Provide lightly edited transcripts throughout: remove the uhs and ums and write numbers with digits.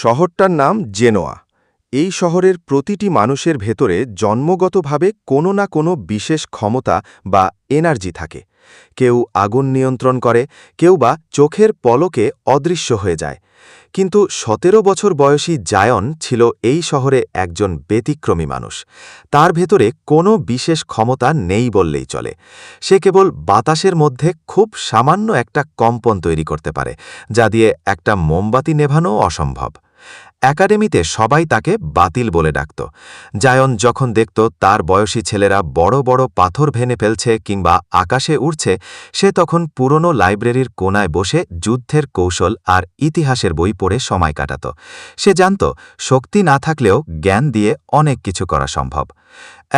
শহরটার নাম জেনোয়া। এই শহরের প্রতিটি মানুষের ভেতরে জন্মগতভাবে কোনো না কোনো বিশেষ ক্ষমতা বা এনার্জি থাকে। কেউ আগুন নিয়ন্ত্রণ করে, কেউ বা চোখের পলকে অদৃশ্য হয়ে যায়। কিন্তু ১৭ বছর বয়সী জায়ন ছিল এই শহরে একজন ব্যতিক্রমী মানুষ। তার ভেতরে কোনো বিশেষ ক্ষমতা নেই বললেই চলে। সে কেবল বাতাসের মধ্যে খুব সামান্য একটা কম্পন তৈরি করতে পারে, যা দিয়ে একটা মোমবাতি নেভানো অসম্ভব। একাডেমিতে সবাই তাকে বাতিল বলে ডাকত। জায়ন যখন দেখত তার বয়সী ছেলেরা বড় বড় পাথর ভেঙে ফেলছে কিংবা আকাশে উড়ছে, সে তখন পুরনো লাইব্রেরির কোনায় বসে যুদ্ধের কৌশল আর ইতিহাসের বই পড়ে সময় কাটাত। সে জানত শক্তি না থাকলেও জ্ঞান দিয়ে অনেক কিছু করা সম্ভব।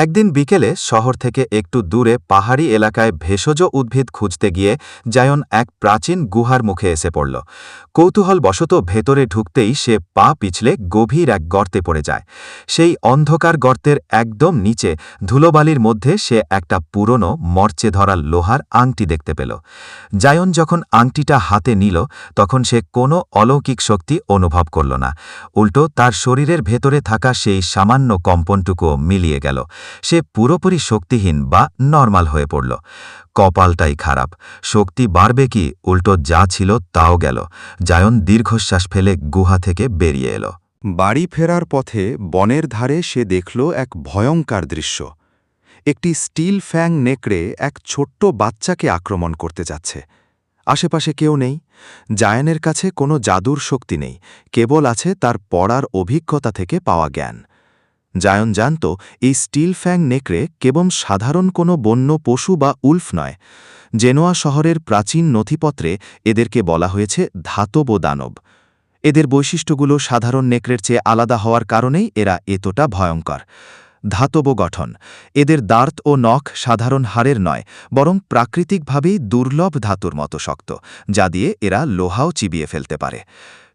একদিন বিকেলে শহর থেকে একটু দূরে পাহাড়ি এলাকায় ভেষজ উদ্ভিদ খুঁজতে গিয়ে জায়ন এক প্রাচীন গুহার মুখে এসে পড়ল। কৌতূহলবশত ভেতরে ঢুকতেই সে পা পিছলে গভীর এক গর্তে পড়ে যায়। সেই অন্ধকার গর্তের একদম নিচে ধুলোবালির মধ্যে সে একটা পুরনো মরচে ধরা লোহার আংটি দেখতে পেল। জায়ন যখন আংটিটা হাতে নিল, তখন সে কোনো অলৌকিক শক্তি অনুভব করল না। উল্টো তার শরীরের ভেতরে থাকা সেই সামান্য কম্পনটুকুও মিলিয়ে গেল। সে পুরোপুরি শক্তিহীন বা নরমাল হয়ে পড়ল। কপালটাই খারাপ। শক্তি বাড়বে কি, উল্টো যা ছিল তাও গেল। জায়ন দীর্ঘশ্বাস ফেলে গুহা থেকে বেরিয়ে এলো। বাড়ি ফেরার পথে বনের ধারে সে দেখল এক ভয়ঙ্কর দৃশ্য। একটি স্টিল ফ্যাং নেকড়ে এক ছোট্ট বাচ্চাকে আক্রমণ করতে যাচ্ছে। আশেপাশে কেউ নেই। জায়নের কাছে কোনো জাদুর শক্তি নেই, কেবল আছে তার পড়ার অভিজ্ঞতা থেকে পাওয়া জ্ঞান। জায়ন জানত এই স্টিল ফ্যাং নেকড়ে কেবল সাধারণ কোনো বন্য পশু বা উল্ফ নয়। জেনোয়া শহরের প্রাচীন নথিপত্রে এদেরকে বলা হয়েছে ধাতব দানব। এদের বৈশিষ্ট্যগুলো সাধারণ নেকড়ের চেয়ে আলাদা হওয়ার কারণেই এরা এতটা ভয়ঙ্কর। ধাতব গঠন। এদের দাঁত ও নখ সাধারণ হাড়ের নয়, বরং প্রাকৃতিকভাবেই দুর্লভ ধাতুর মতো শক্ত, যা দিয়ে এরা লোহাও চিবিয়ে ফেলতে পারে।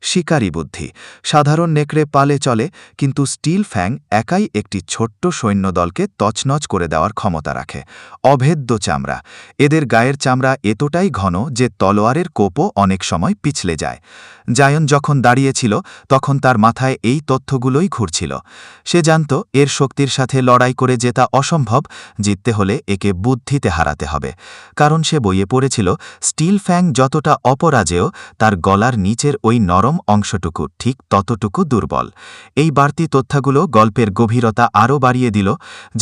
শিকারী বুদ্ধি। সাধারণ নেকড়ে পালে চলে, কিন্তু স্টিল ফ্যাং একাই একটি ছোট্ট সৈন্যদলকে তছনছ করে দেওয়ার ক্ষমতা রাখে। অভেদ্য চামড়া। এদের গায়ের চামড়া এতটাই ঘন যে তলোয়ারের কোপও অনেক সময় পিছলে যায়। জায়ন যখন দাঁড়িয়েছিল, তখন তার মাথায় এই তথ্যগুলোই ঘুরছিল। সে জানত এর শক্তির সাথে লড়াই করে জেতা অসম্ভব, জিততে হলে একে বুদ্ধিতে হারাতে হবে। কারণ সে বইয়ে পড়েছিল স্টিল ফ্যাং যতটা অপরাজেয়, তার গলার নিচের ওই নরম অংশটুকু ঠিক ততটুকু দুর্বল। এই বাড়তি তথ্যগুলো গল্পের গভীরতা আরও বাড়িয়ে দিল।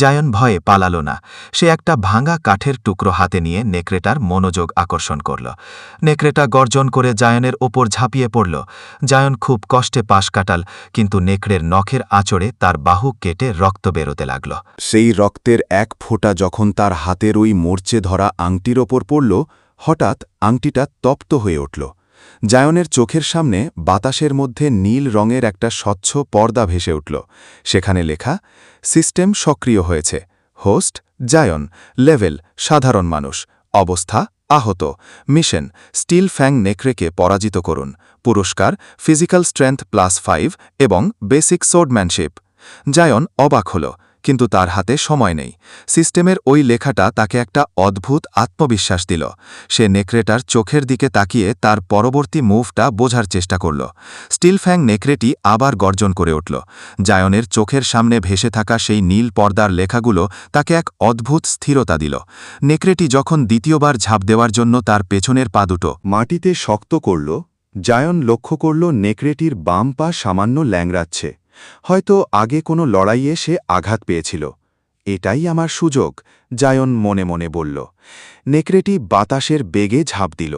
জায়ন ভয়ে পালালো না। সে একটা ভাঙা কাঠের টুকরো হাতে নিয়ে নেকড়েটার মনোযোগ আকর্ষণ করল। নেকড়েটা গর্জন করে জায়নের ওপর ঝাঁপিয়ে পড়ল। জায়ন খুব কষ্টে পাশ কাটাল, কিন্তু নেকড়ের নখের আঁচড়ে তার বাহু কেটে রক্ত বেরোতে লাগল। সেই রক্তের এক ফোঁটা যখন তার হাতের ওই মরচে ধরা আংটির ওপর পড়ল, হঠাৎ আংটিটা তপ্ত হয়ে উঠল। জায়নের চোখের সামনে বাতাসের মধ্যে নীল রঙের একটা স্বচ্ছ পর্দা ভেসে উঠল। সেখানে লেখা, সিস্টেম সক্রিয় হয়েছে। হোস্ট জায়ন, লেভেল সাধারণ মানুষ, অবস্থা আহত, মিশন স্টিল ফ্যাং নেকড়েকে পরাজিত করুন, পুরস্কার ফিজিক্যাল স্ট্রেংথ +5 এবং বেসিক সোর্ডম্যানশিপ। জায়ন অবাক হল, কিন্তু তার হাতে সময় নেই। সিস্টেমের ওই লেখাটা তাকে একটা অদ্ভুত আত্মবিশ্বাস দিল। সে নেকড়েটার চোখের দিকে তাকিয়ে তার পরবর্তী মুভটা বোঝার চেষ্টা করল। স্টিল ফ্যাং নেকড়েটি আবার গর্জন করে উঠল। জায়নের চোখের সামনে ভেসে থাকা সেই নীল পর্দার লেখাগুলো তাকে এক অদ্ভুত স্থিরতা দিল। নেকড়েটি যখন দ্বিতীয়বার ঝাঁপ দেওয়ার জন্য তার পেছনের পা দুটো মাটিতে শক্ত করল, জায়ন লক্ষ্য করল নেকড়েটির বাম পা সামান্য ল্যাংড়াচ্ছে। হয়তো আগে কোনো লড়াইয়ে সে আঘাত পেয়েছিল। এটাই আমার সুযোগ, জায়ন মনে মনে বলল। নেকড়েটি বাতাসের বেগে ঝাঁপ দিল,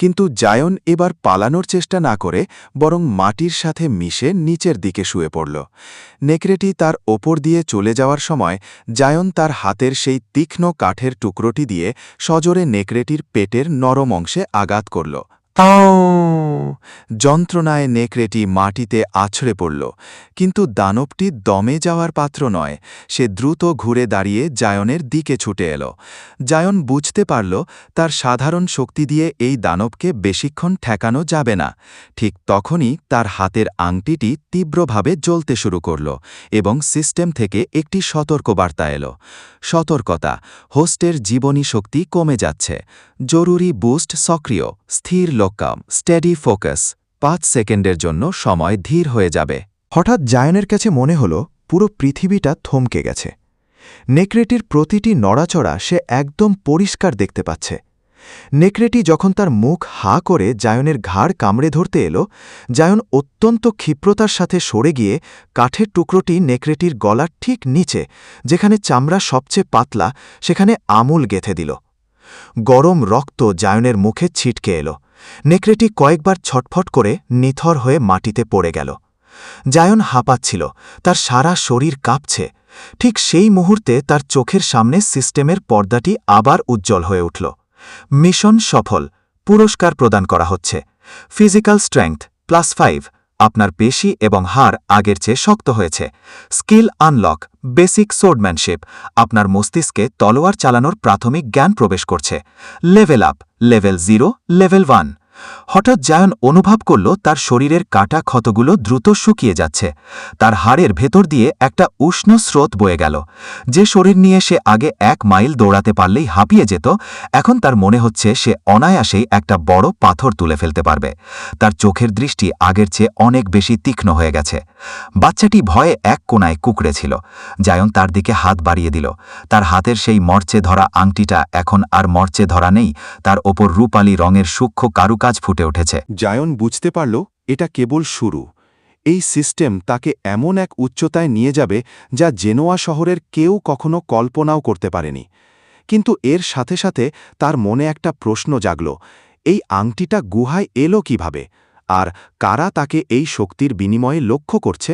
কিন্তু জায়ন এবার পালানোর চেষ্টা না করে বরং মাটির সাথে মিশে নিচের দিকে শুয়ে পড়ল। নেকড়েটি তার ওপর দিয়ে চলে যাওয়ার সময় জায়ন তার হাতের সেই তীক্ষ্ণ কাঠের টুকরোটি দিয়ে সজোরে নেকড়েটির পেটের নরম অংশে আঘাত করল। যন্ত্রণায় নেকড়েটি মাটিতে আছড়ে পড়ল, কিন্তু দানবটি দমে যাওয়ার পাত্র নয়। সে দ্রুত ঘুরে দাঁড়িয়ে জায়নের দিকে ছুটে এল। জায়ন বুঝতে পারল তার সাধারণ শক্তি দিয়ে এই দানবকে বেশিক্ষণ ঠেকানো যাবে না। ঠিক তখনই তার হাতের আংটিটি তীব্রভাবে জ্বলতে শুরু করল এবং সিস্টেম থেকে একটি সতর্কবার্তা এল। সতর্কতা, হোস্টের জীবনী শক্তি কমে যাচ্ছে। জরুরি বুস্ট সক্রিয়, স্থির লক্ষ্য, স্টেডি ফোকাস। 5 সেকেন্ডের জন্য সময় ধীর হয়ে যাবে। হঠাৎ জায়নের কাছে মনে হল পুরো পৃথিবীটা থমকে গেছে। নেকড়েটির প্রতিটি নড়াচড়া সে একদম পরিষ্কার দেখতে পাচ্ছে। নেকড়েটি যখন তার মুখ হা করে জায়নের ঘাড় কামড়ে ধরতে এলো, জায়ন অত্যন্ত ক্ষিপ্রতার সাথে সরে গিয়ে কাঠের টুকরোটি নেকড়েটির গলার ঠিক নিচে, যেখানে চামড়া সবচেয়ে পাতলা, সেখানে আমূল গেঁথে দিল। গরম রক্ত জায়নের মুখে ছিটকে এলো। নেকড়েটি কয়েকবার ছটফট করে নিথর হয়ে মাটিতে পড়ে গেল। জায়ন হাঁপাচ্ছিল, তার সারা শরীর কাঁপছে। ঠিক সেই মুহূর্তে তার চোখের সামনে সিস্টেমের পর্দাটি আবার উজ্জ্বল হয়ে উঠল। মিশন সফল, পুরস্কার প্রদান করা হচ্ছে। ফিজিক্যাল স্ট্রেংথ +5, আপনার পেশি এবং হাড় আগের চেয়ে শক্ত হয়েছে। স্কিল আনলক, বেসিক সোর্ডম্যানশিপ, আপনার মস্তিষ্কে তলোয়ার চালানোর প্রাথমিক জ্ঞান প্রবেশ করছে। Level up, level 0, level 1। হঠাৎ জায়ন অনুভব করল তার শরীরের কাটা ক্ষতগুলো দ্রুত শুকিয়ে যাচ্ছে। তার হাড়ের ভেতর দিয়ে একটা উষ্ণ স্রোত বয়ে গেল। যে শরীর নিয়ে সে আগে 1 মাইল দৌড়াতে পারলেই হাঁপিয়ে যেত, এখন তার মনে হচ্ছে সে অনায়াসেই একটা বড় পাথর তুলে ফেলতে পারবে। তার চোখের দৃষ্টি আগের চেয়ে অনেক বেশি তীক্ষ্ণ হয়ে গেছে। বাচ্চাটি ভয়ে এক কোণায় কুঁকড়ে ছিল। জায়ন তার দিকে হাত বাড়িয়ে দিল। তার হাতের সেই মরচে ধরা আংটিটা এখন আর মরচে ধরা নেই, তার ওপর রূপালী রঙের সূক্ষ্ম কারুকাজ ফুটে উঠেছে। জায়ন বুঝতে পারল এটা কেবল শুরু। এই সিস্টেম তাকে এমন এক উচ্চতায় নিয়ে যাবে যা জেনোয়া শহরের কেউ কখনো কল্পনাও করতে পারেনি। কিন্তু এর সাথে সাথে তার মনে একটা প্রশ্ন জাগল, এই আংটিটা গুহায় এলো কিভাবে, আর কারা তাকে এই শক্তির বিনিময়ে লক্ষ্য করছে?